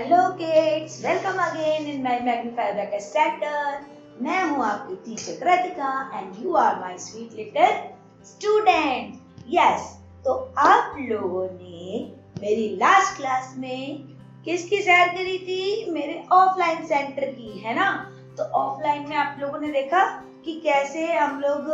Hello kids, welcome again in my magnified bracket centre. मैं हूँ आपकी teacher Kritika and you are my sweet little student. Yes, तो आप लोगों ने मेरी लास्ट क्लास में किसकी सैर करी थी? मेरे ऑफलाइन सेंटर की, है ना? तो ऑफलाइन में आप लोगों ने देखा कि कैसे हम लोग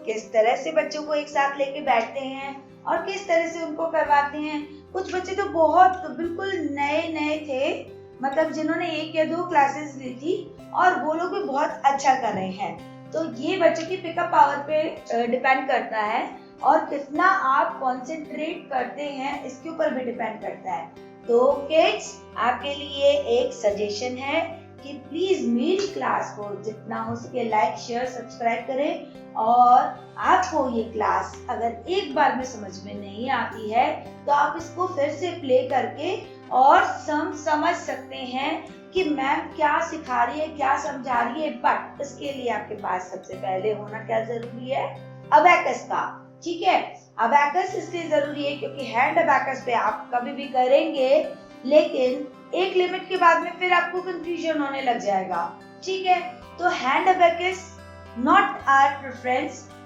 किस तरह से बच्चों को एक साथ लेके बैठते हैं और किस तरह से उनको करवाते हैं। कुछ बच्चे तो बहुत बिल्कुल नए नए थे, मतलब जिन्होंने 1 या 2 क्लासेस ली थी और वो लोग भी बहुत अच्छा कर रहे हैं। तो ये बच्चों की पिकअप पावर पे डिपेंड करता है और कितना आप कंसंट्रेट करते हैं इसके ऊपर भी डिपेंड करता है। तो किड्स, आपके लिए एक सजेशन है कि प्लीज मेरी क्लास को जितना हो सके लाइक, शेयर, सब्सक्राइब करें। और आपको ये क्लास अगर एक बार में समझ में नहीं आती है तो आप इसको फिर से प्ले करके और समझ सकते हैं कि मैम क्या सिखा रही है, क्या समझा रही है। बट इसके लिए आपके पास सबसे पहले होना क्या जरूरी है? अबैकस का। ठीक है, अबैकस इसलिए जरूरी है क्योंकि हैंड अबैकस पे आप कभी भी करेंगे, लेकिन एक लिमिट के बाद में फिर आपको कंफ्यूजन होने लग जाएगा। ठीक है, तो hand abacus not our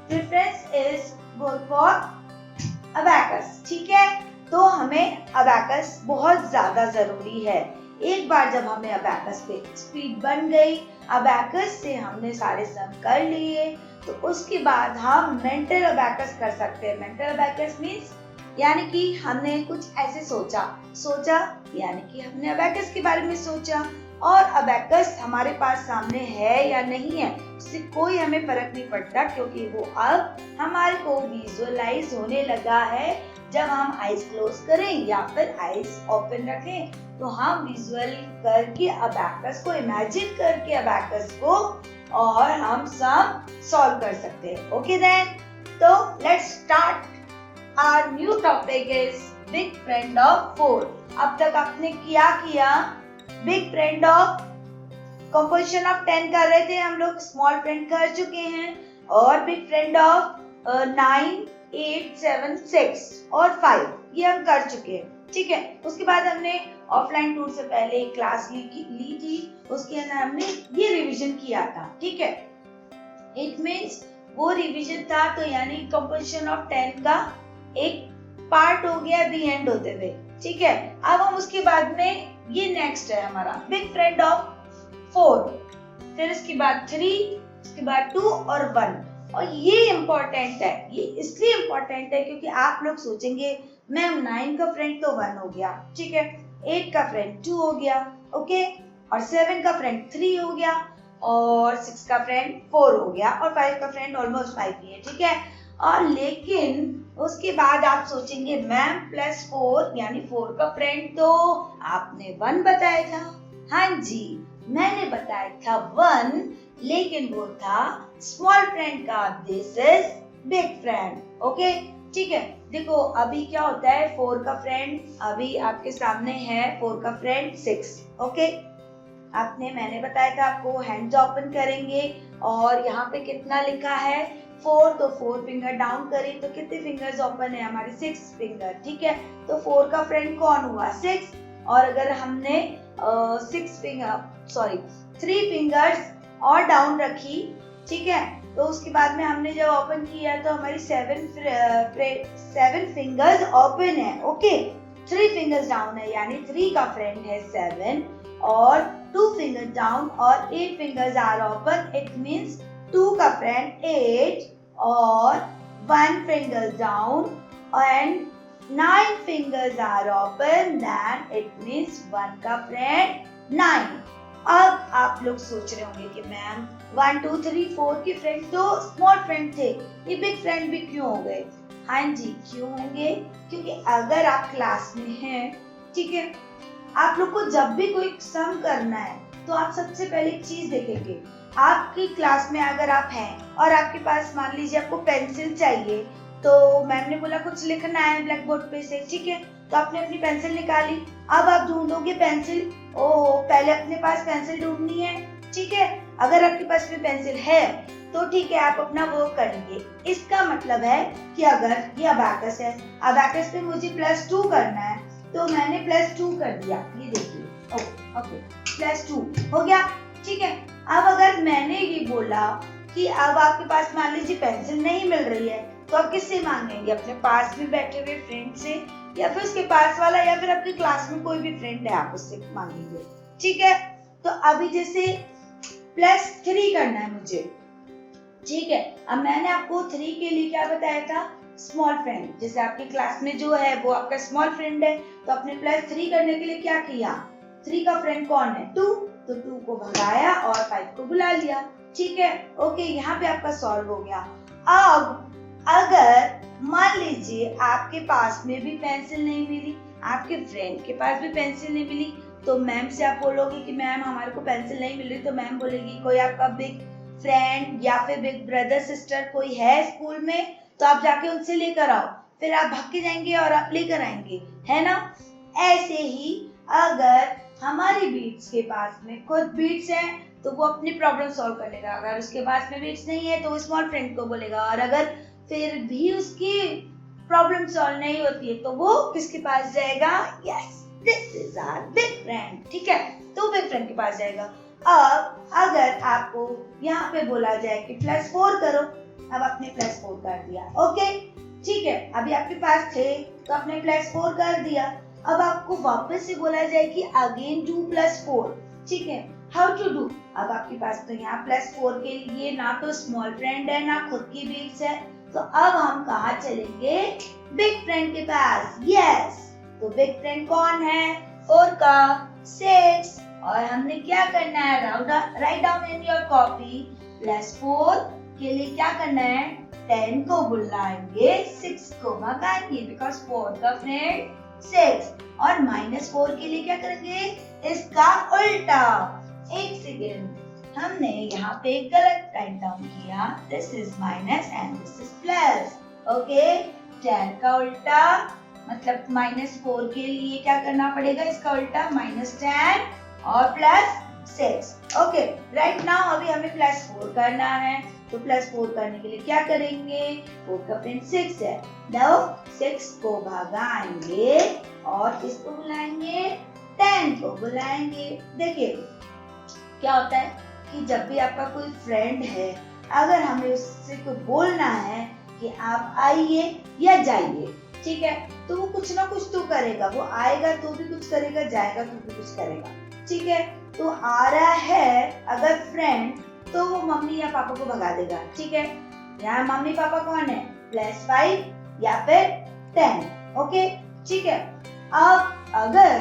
preference is go for abacus. ठीक है, तो हमें अबैकस बहुत ज्यादा जरूरी है। एक बार जब हमें अबैकस पे स्पीड बन गई, अबैकस से हमने सारे सम कर लिए, तो उसके बाद हम मेंटल अबैकस कर सकते हैं। मेंटल अबैकस मीन्स यानी कि हमने कुछ ऐसे सोचा यानी कि हमने अबैकस के बारे में सोचा, और अबैकस हमारे पास सामने है या नहीं है इससे कोई हमें फर्क नहीं पड़ता, क्योंकि वो अब हमारे को विजुअलाइज होने लगा है। जब हम आईज क्लोज करें या फिर आईज ओपन रखें तो हम विजुअल करके अबैकस को, इमेजिन करके अबैकस को, और हम सम सॉल्व कर सकते हैं। ओके देन, तो let's start. Our new topic is big friend of 4. अब तक आपने क्या किया? Big friend of composition of 10 कर रहे थे हम लोग, small friend कर चुके हैं, और big friend of 9, 8, 7, 6 और 5 ये हम कर चुके हैं। ठीक है, उसके बाद हमने ऑफलाइन टूर से पहले एक क्लास ली थी, उसके अंदर हमने ये रिवीजन किया था। ठीक है, इट मीन्स वो रिवीजन था, तो यानी कंपोजिशन ऑफ 10 का एक पार्ट हो गया दी एंड होते हुए। ठीक है, अब हम उसके बाद में ये नेक्स्ट है हमारा बिग फ्रेंड ऑफ 4, फिर इसके बाद 3, उसके बाद 2 और 1। और ये इम्पोर्टेंट है, ये इसलिए इम्पोर्टेंट है क्योंकि आप लोग सोचेंगे मैम 9 का फ्रेंड तो 1 हो गया, ठीक है, 8 का फ्रेंड 2 हो गया, ओके, और 7 का फ्रेंड 3 हो गया, और 6 का फ्रेंड 4 हो गया, और 5 का फ्रेंड ऑलमोस्ट 5 ही है। ठीक है, और लेकिन उसके बाद आप सोचेंगे मैम +4 यानी 4 का फ्रेंड तो आपने 1 बताया था। हाँ जी, मैंने बताया था 1, लेकिन वो था स्मॉल फ्रेंड का, this is big friend. Okay, ठीक है, देखो अभी क्या होता है, 4 का फ्रेंड अभी आपके सामने है, 4 का फ्रेंड 6। ओके, मैंने बताया था आपको हैंड्स ओपन करेंगे, और यहाँ पे कितना लिखा है 4, तो 4 फिंगर डाउन करें तो कितने फिंगर्स ओपन है हमारे? 6 फिंगर। ठीक है, तो 4 का फ्रेंड कौन हुआ? 6। और अगर हमने 3 फिंगर्स और डाउन रखी, ठीक है, तो उसके बाद में हमने जब ओपन किया तो हमारी 7 फिंगर्स ओपन है। ओके, 3 फिंगर्स डाउन है, यानी 3 का फ्रेंड है 7, और 2 फिंगर्स डाउन और 8 fingers are open, it means 2 का फ्रेंड 8 और 1 finger down and 9 fingers are open, then it means 1 का फ्रेंड 9। अब आप लोग सोच रहे होंगे कि मैम 1, 2, 3, 4 के फ्रेंड तो स्मॉल फ्रेंड थे, ये बिग फ्रेंड भी क्यों हो गए? हाँ जी, क्यों होंगे? क्योंकि अगर आप क्लास में हैं, ठीक है, आप लोग को जब भी कोई सम करना है तो आप सबसे पहले एक चीज देखेंगे। आपकी क्लास में अगर आप हैं और आपके पास मान लीजिए आपको पेंसिल चाहिए, तो मैम ने बोला कुछ लिखना है ब्लैक बोर्ड पे से, ठीक है, तो आपने अपनी पेंसिल निकाली, अब आप ढूंढोगे पेंसिल। पहले अपने पास पेंसिल ढूंढनी है। ठीक है, अगर आपके पास में पेंसिल है तो ठीक है, आप अपना वर्क करेंगे। इसका मतलब है कि अगर ये अबैकस है, अबैकस पे मुझे +2 करना है, तो मैंने +2 कर दिया। ये देखिए ओके +2 हो गया। ठीक है, अब अगर मैंने ये बोला कि अब आपके पास मान लीजिए पेंसिल नहीं मिल रही है, तो आप किससे मांगेंगे? अपने पास में बैठे हुए फ्रेंड से, या फिर उसके पास वाला, या फिर आपकी क्लास में कोई भी फ्रेंड है आप उससे मांगेंगे। ठीक है, तो अभी जैसे +3 करना है मुझे। ठीक है, अब मैंने आपको 3 के लिए क्या बताया था? Small friend. जैसे आपकी क्लास में जो है वो आपका स्मॉल फ्रेंड है, तो आपने +3 करने के लिए क्या किया? 3 का फ्रेंड कौन है? 2, तो 2 को भगाया और 5 को बुला लिया। ठीक है, ओके, यहाँ पे आपका सॉल्व हो गया। अब अगर मान लीजिए आपके पास में भी पेंसिल नहीं मिली, आपके फ्रेंड के पास भी पेंसिल नहीं मिली, तो मैम से आप बोलोगे कि मैम हमारे को पेंसिल नहीं मिल रही, तो मैम बोलेगी कोई आपका बिग फ्रेंड या फिर बिग ब्रदर सिस्टर कोई है स्कूल में, तो आप जाके उनसे लेकर आओ। फिर आप भाग के जाएंगे और आप लेकर आएंगे, है ना? ऐसे ही अगर हमारी बीट्स के पास में खुद बीट्स है तो वो अपनी प्रॉब्लम सॉल्व कर लेगा। अगर उसके पास में बीट्स नहीं है तो वो स्मॉल फ्रेंड को बोलेगा, और अगर फिर भी उसकी प्रॉब्लम सॉल्व नहीं होती है तो वो किसके पास जाएगा? Yes, this is our big friend. ठीक है, तो बिग फ्रेंड के पास जाएगा। अब अगर आपको यहाँ पे बोला जाए कि +4 करो, अब आपने +4 कर दिया। ओके, ठीक है, अभी आपके पास थे तो आपने +4 कर दिया। अब आपको वापस से बोला जाए कि अगेन डू +4। ठीक है, हाउ टू डू? अब आपके पास तो यहाँ +4 के लिए ना तो स्मॉल फ्रेंड है ना खुद की बीट्स है, तो अब हम कहाँ चलेंगे? बिग फ्रेंड के पास। यस, तो बिग फ्रेंड कौन है? 4 का 6, और हमने क्या करना है? Write down in your copy. +4 के लिए क्या करना है? 10 को बुलाएंगे, 6 को भगाएंगे, बिकॉज 4 का फ्रेंड 6। और -4 के लिए क्या करेंगे? इसका उल्टा। एक सेकेंड, हमने यहाँ पे गलत राइट डाउन किया। This is minus and this is plus. Okay, 10 का उल्टा मतलब -4 के लिए क्या करना पड़ेगा? इसका उल्टा -10 और +6। ओके, राइट नाउ अभी हमें +4 करना है, तो +4 करने के लिए क्या करेंगे? 4 का फ्रेंड 6 है, तो 6 को भगाएंगे और किसको बुलाएंगे? 10 को बुलाएंगे। देखिए क्या होता है कि जब भी आपका कोई फ्रेंड है, अगर हमें उससे कोई बोलना है कि आप आइए या जाइए, ठीक है, तो वो कुछ ना कुछ तो करेगा। वो आएगा तो भी कुछ करेगा, जाएगा तो भी कुछ करेगा। ठीक है, तो आ रहा है अगर फ्रेंड, तो वो मम्मी या पापा को भगा देगा। ठीक है, यहाँ मम्मी पापा कौन है? +5 या फिर 10। ओके, ठीक है, अब अगर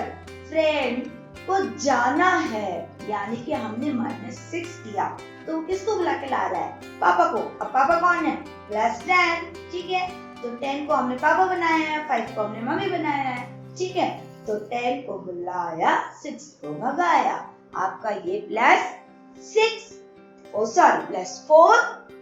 फ्रेंड को जाना है, यानी कि हमने -6 किया, तो किसको बुला के ला रहा है? पापा को। अब पापा कौन है? +10। ठीक है, तो 10 को हमने पापा बनाया है, 5 को हमने मम्मी बनाया है। ठीक है, तो 10 को बुलाया, 6 को भगाया। आपका ये +6 +4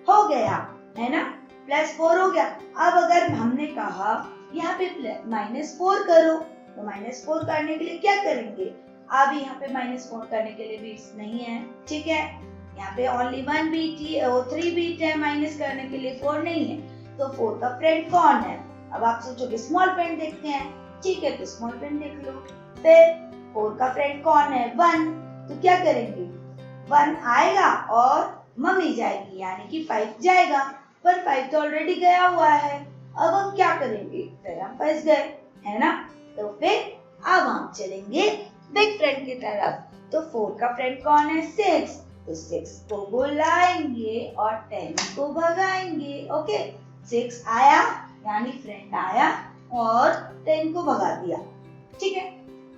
हो गया, है ना? +4 हो गया। अब अगर हमने कहा यहाँ पे -4 करो, तो -4 करने के लिए क्या करेंगे? अब यहाँ पे -4 करने के लिए बीट्स नहीं है। ठीक है, यहाँ पे ओनली 1 बीट ही, 3 बीट है, माइनस करने के लिए 4 नहीं है। तो 4 का फ्रेंड कौन है? अब आप सोचोगे स्मॉल फ्रेंड देखते हैं। ठीक है, तो स्मॉल फ्रेंड देख लो। फिर 4 का फ्रेंड कौन है? 1। तो क्या करेंगे? 1 आएगा और मम्मी जाएगी, यानी कि 5 जाएगा, पर 5 तो ऑलरेडी गया हुआ है। अब हम क्या करेंगे? फिर हम फंस गए, है ना? तो फिर अब हम चलेंगे बिग फ्रेंड की तरफ। तो 4 का फ्रेंड कौन है? 6। तो 6 को बुलाएंगे और 10 को भगाएंगे। ओके, 6 आया यानी फ्रेंड आया और 10 को भगा दिया। ठीक है,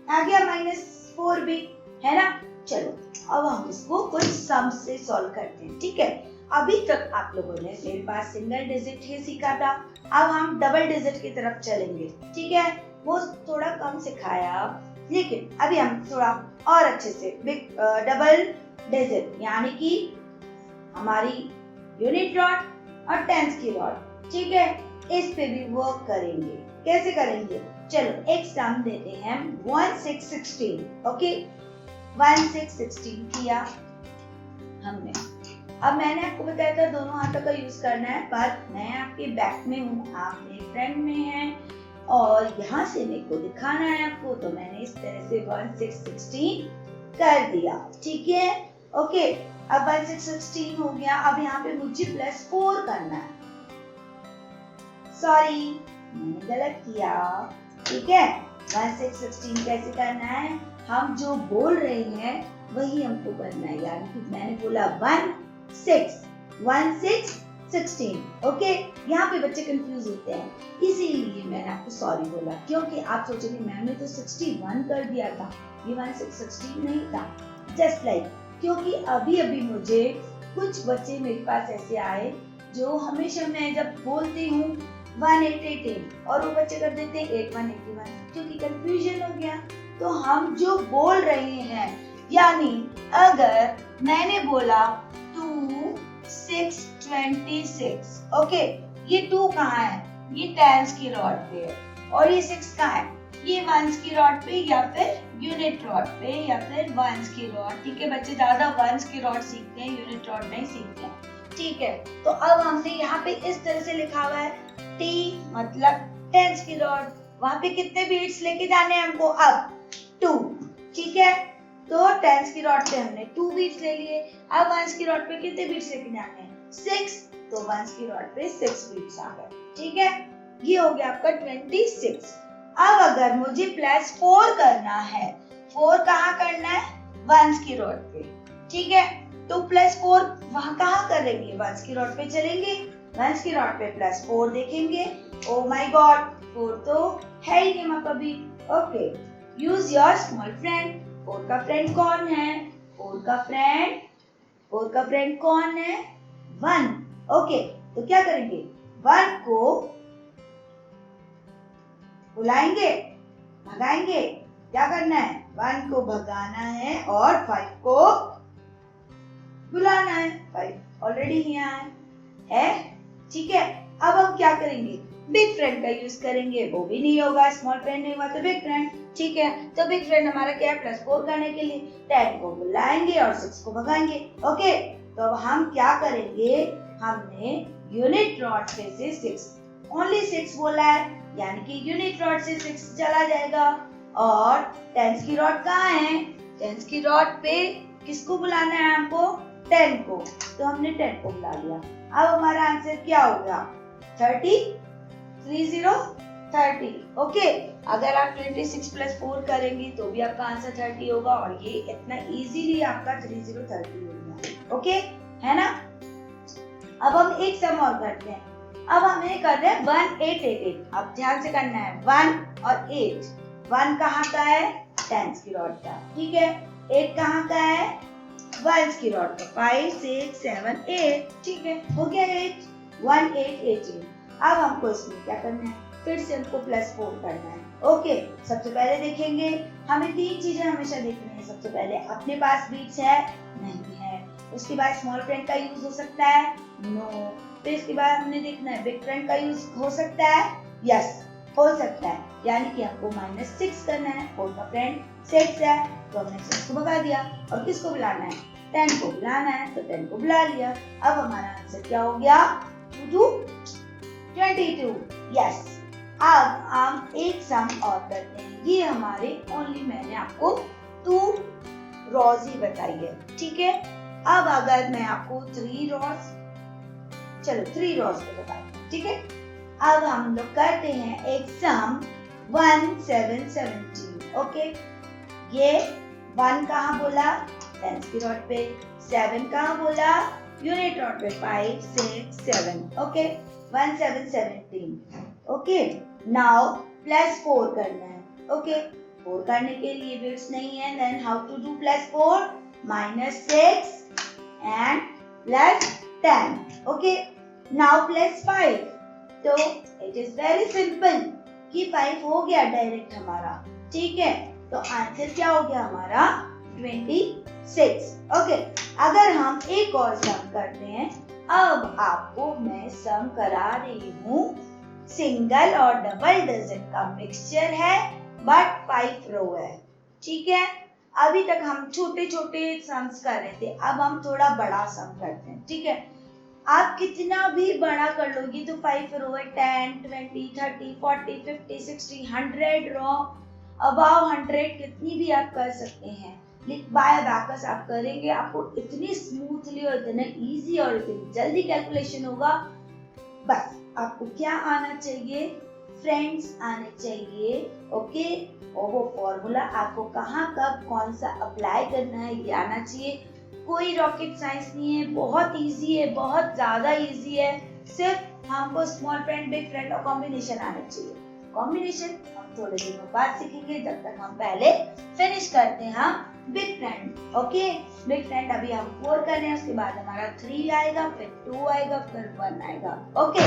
आ गया -4 भी, है ना? चलो अब हम इसको कुछ सम से सॉल्व करते हैं। ठीक है, अभी तक आप लोगों ने मेरे पास सिंगल डिजिट ही सीखा था, अब हम डबल डिजिट की तरफ चलेंगे। ठीक है, वो थोड़ा कम सिखाया, लेकिन अभी हम थोड़ा और अच्छे से डबल डिजिट, यानी कि हमारी यूनिट रॉड और टेंस की रॉड, ठीक है, इस पे भी वर्क करेंगे। कैसे करेंगे? चलो एक सम देते हैं, 1 6 16। ओके, 1 6 16 किया हमने। अब मैंने आपको बताया था दोनों हाथों का यूज करना है, पर मैं आपके बैक में हूँ, आप मेरे फ्रंट में हैं, और यहाँ से मेरे को दिखाना है आपको, तो मैंने इस तरह से 1 6 16 कर दिया। ठीक है, ओके। अब 1 6 16 हो गया। अब यहाँ पे मुझे +4 करना है। सॉरी, मैंने गलत किया। ठीक है, 1 6 16 कैसे करना है? हम जो बोल रहे हैं वही हमको करना है। यानी कि मैंने बोला 1 6 16। ओके, यहाँ पे बच्चे कंफ्यूज होते हैं, इसीलिए मैंने आपको सॉरी बोला, क्योंकि आप सोचेंगे मैम ने तो 61 कर दिया था, ये 1 6 16 नहीं था। जस्ट लाइक, क्योंकि अभी मुझे कुछ बच्चे मेरे पास ऐसे आए जो हमेशा मैं जब बोलती हूँ 1 8 8 और वो बच्चे कर देते हैं 8 1 81, क्योंकि कंफ्यूजन हो गया। तो हम जो बोल रहे हैं, यानी अगर मैंने बोला 2 6 26, ओके, ये 2 कहाँ है? ये टेंस की रॉड पे है, और ये 6 कहाँ है? ये वंस की रॉड पे, या फिर यूनिट रॉड पे, या फिर वंस की रॉड। ठीक है, बच्चे ज्यादा वंस की रॉड सीखते हैं, यूनिट रॉड नहीं सीखते हैं। ठीक है, तो अब हमने यहाँ पे इस तरह से लिखा हुआ है टी मतलब टेंस की रॉड। वहां पे कितने बीट्स लेके जाने हैं हमको? अब 2। ठीक है, तो टेंस की रॉड पे हमने 2 बीट्स ले लिए। अब वंस की रॉड पे कितने बीट्स लेके जाने हैं? 6, तो वंस की रॉड पे 6 बीट्स आ गए। ठीक है, ये हो गया आपका 26। अब अगर मुझे +4 करना है, 4 कहाँ करना है? वंस की रॉड पे। ठीक है, तो +4 वहां कहाँ करेंगे? वंस की रॉड पे चलेंगे, वंस की रॉड पे +4 देखेंगे। ओ माय गॉड, 4 तो है ही नहीं वहां पर भी। Okay, use your small friend. 4 का फ्रेंड कौन है? 4 का फ्रेंड कौन है? 1। ओके, तो क्या करेंगे? 1 को बुलाएंगे, भगाएंगे। क्या करना है? 1 को भगाना है और 5 को बुलाना है। 5 ऑलरेडी यहाँ है। ठीक है, अब हम क्या करेंगे? बिग फ्रेंड का यूज करेंगे। वो भी नहीं होगा, स्मॉल फ्रेंड नहीं हुआ तो बिग फ्रेंड। ठीक है, तो बिग फ्रेंड हमारा क्या है? +4 करने के लिए 10 को बुलाएंगे और 6 को भगाएंगे। ओके, तो अब हम क्या करेंगे? हमने यूनिट रॉड से 6 ओनली 6 बोला है, यानी कि यूनिट रॉड से 6 चला जाएगा। और टेंस की रॉड कहाँ है? टेंस की रॉड पे किसको बुलाना है हमको? 10 को, तो हमने 10 को बुला लिया। अब हमारा आंसर क्या होगा? 30 ओके। अगर आप 26 + 4 करेंगे तो भी आपका आंसर 30 होगा, और ये इतना इजीली आपका 30 हो गया। ओके, है ना? अब हम एक सम और करते हैं। अब हमें कर रहे हैं 1 8 8 8। अब ध्यान से करना है, 1 और 8। 1 कहाँ का है? टेंस की रॉड का। ठीक है, 8 कहाँ का है? वंस की रॉड का। 5 6 7 8। ठीक है, हो गया 8। 1 8 18। अब हमको इसमें क्या करना है? फिर से हमको +4 करना है। ओके, सबसे पहले देखेंगे, हमें 3 चीजें हमेशा देखनी है। सबसे पहले अपने पास बीट्स है? नहीं है। उसके बाद स्मॉल फ्रेंड का यूज हो सकता है? नो। फिर इसके बाद हमने देखना है बिग फ्रेंड का यूज हो सकता है? यस, हो सकता है। यानी कि हमको -6 करना है। 4 का फ्रेंड 6 है, तो हमने 6 को भगा दिया। और किसको बुलाना है? 10 को बुलाना है, तो 10 को बुला लिया। अब हमारा आंसर क्या हो गया? 22। यस। अब हम एक सम और करते हैं। ये हमारे ओनली मैंने आपको 2 रॉज ही बताई है। ठीक है, अब अगर मैं आपको 3 रॉज को बताती हूँ। ठीक है, अब हम लोग करते हैं एक सम 1 7 17। ओके, ये 1 कहाँ बोला? टेंस की रॉड पे। 7 कहाँ बोला? यूनिट रॉड पे। 5 6 7। ओके, 1 7 17। ओके, नाउ +4 करना है। ओके, 4 करने के लिए बिट्स नहीं है, then how to do +4? -6 and +10। Okay, now +5। तो इट इज वेरी सिंपल कि 5 हो गया डायरेक्ट हमारा। ठीक है, तो आंसर क्या हो गया हमारा? 26। ओके, अगर हम एक और सम करते हैं। अब आपको मैं सम करा रही हूँ, सिंगल और डबल डजन का मिक्सचर है, बट 5 रो है। ठीक है, अभी तक हम छोटे छोटे सम्स कर रहे थे, अब हम थोड़ा बड़ा सम करते हैं। ठीक है, आप कितना भी बड़ा कर लोगे तो 5 रो है, 10, 20, 30, 40, 50, 60, 100 रो, अबाव 100 कितनी भी आप कर सकते हैं। बाय अबाकस आप करेंगे, आपको इतनी स्मूथली और इतना इजी और इतनी जल्दी कैलकुलेशन होगा। बस आपको क्या आना चाहिए, फ्रेंड्स आने चाहिए, ओके। और वो फॉर्मूला आपको कहाँ कब कौन सा अप्लाई करना है ये आना चाहिए। कोई रॉकेट साइंस नहीं है, बहुत इजी है, बहुत ज्यादा इजी है। सिर्फ हमको स्मॉल फ्रेंड, बिग फ्रेंड और कॉम्बिनेशन आना चाहिए। कॉम्बिनेशन हम थोड़े दिनों बाद सीखेंगे, जब तक हम पहले फिनिश करते हैं हम big friend, okay. Big friend अभी हम 4 कर रहे हैं, उसके बाद हमारा 3 आएगा, फिर 2 आएगा, फिर 1 आएगा, okay.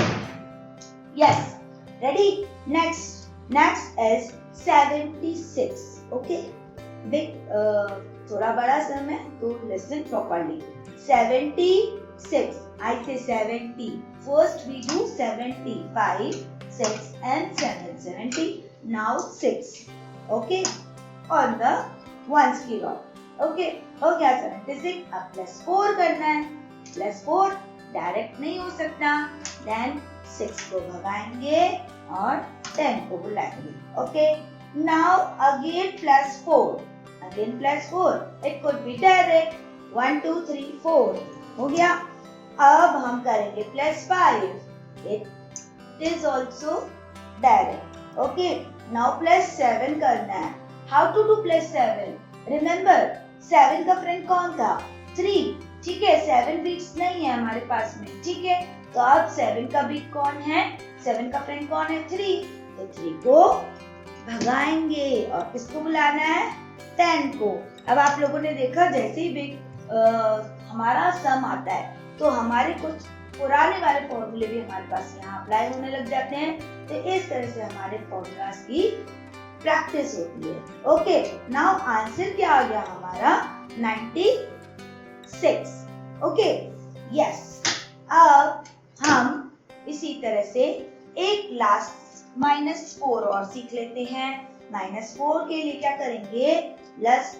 Yes, ready. Next is 76, okay. Big थोड़ा बड़ा सम है तो listen properly. 76, I say 70. First we do 75, 6 and 7, 70. Now 6, okay, on the ones की row, okay. हो गया 76, अब +4 करना है। +4 डायरेक्ट नहीं हो सकता, then 6 को भगाएंगे और 10 को बुलाएंगे, okay. Now again +4, again +4, it could be direct, 1 2 3 4 हो गया। अब हम करेंगे +5, it is also direct, okay. Now +7 करना है। How to do +7? Remember 7 का फ्रेंड कौन था? 3, ठीक है। 7 बिट्स नहीं है हमारे पास में, ठीक है। तो अब 7 का बिट कौन है? 7 का फ्रेंड कौन है? 3, तो 3 को भगाएंगे और किसको बुलाना है? 10 को। अब आप लोगों ने देखा जैसे ही बिग हमारा सम आता है तो हमारे कुछ पुराने वाले फॉर्मूले भी हमारे पास यहाँ अप्लाई होने लग जाते हैं। तो इस तरह से हमारे फॉर्मूलाज की प्रैक्टिस होती है, ओके। नाउ आंसर क्या आ गया हमारा? 96, ओके। यस, अब हम इसी तरह से एक लास्ट -4 और सीख लेते हैं। -4 के लिए क्या करेंगे? प्लस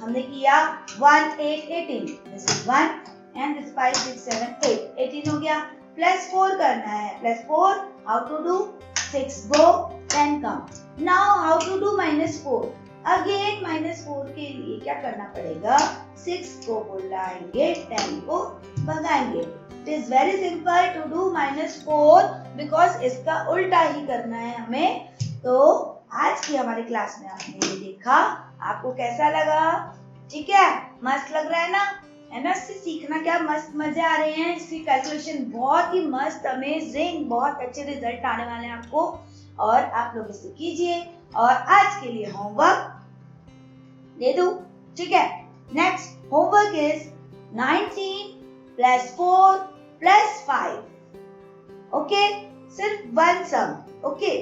हमने किया 1 8 18, दिस इज 1 एंड दिस 5 6 7 8, 18 हो गया। +4 करना है। +4 how to do? 6 go 10 come. Now how to do -4? Again -4 के लिए क्या करना पड़ेगा? 6 को बुलाएंगे, 10 को भगाएंगे। It is very simple to do -4 because इसका उल्टा ही करना है हमें। तो आज की हमारी क्लास में आपने ये देखा, आपको कैसा लगा? ठीक है, मस्त लग रहा है ना? इससे सीखना क्या मस्त मजे आ रहे हैं। इसकी कैलकुलेशन बहुत ही मस्त, अमेजिंग, बहुत अच्छे रिजल्ट आने वाले हैं आपको, और आप लोग इसे कीजिए। और आज के लिए होमवर्क दे दूं, ठीक है। Next homework is 19 + 4 + 5, okay. सिर्फ 1 sum, okay.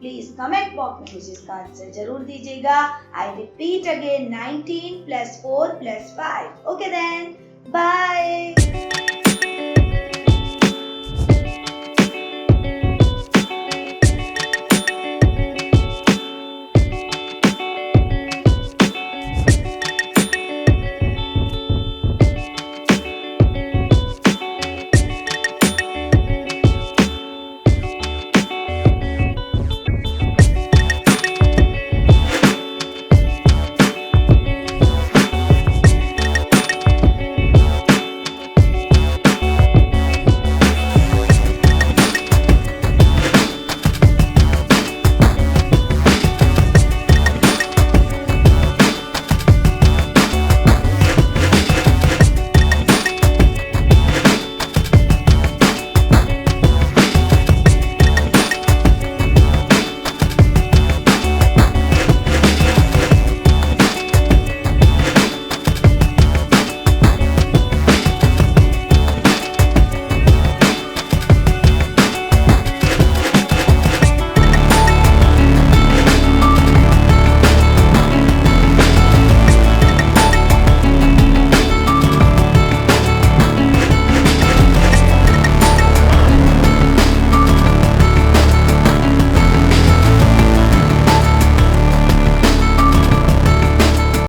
Please comment box में मुझे इसका आंसर जरूर दीजिएगा। I repeat again, 19 + 4 + 5, okay then, bye.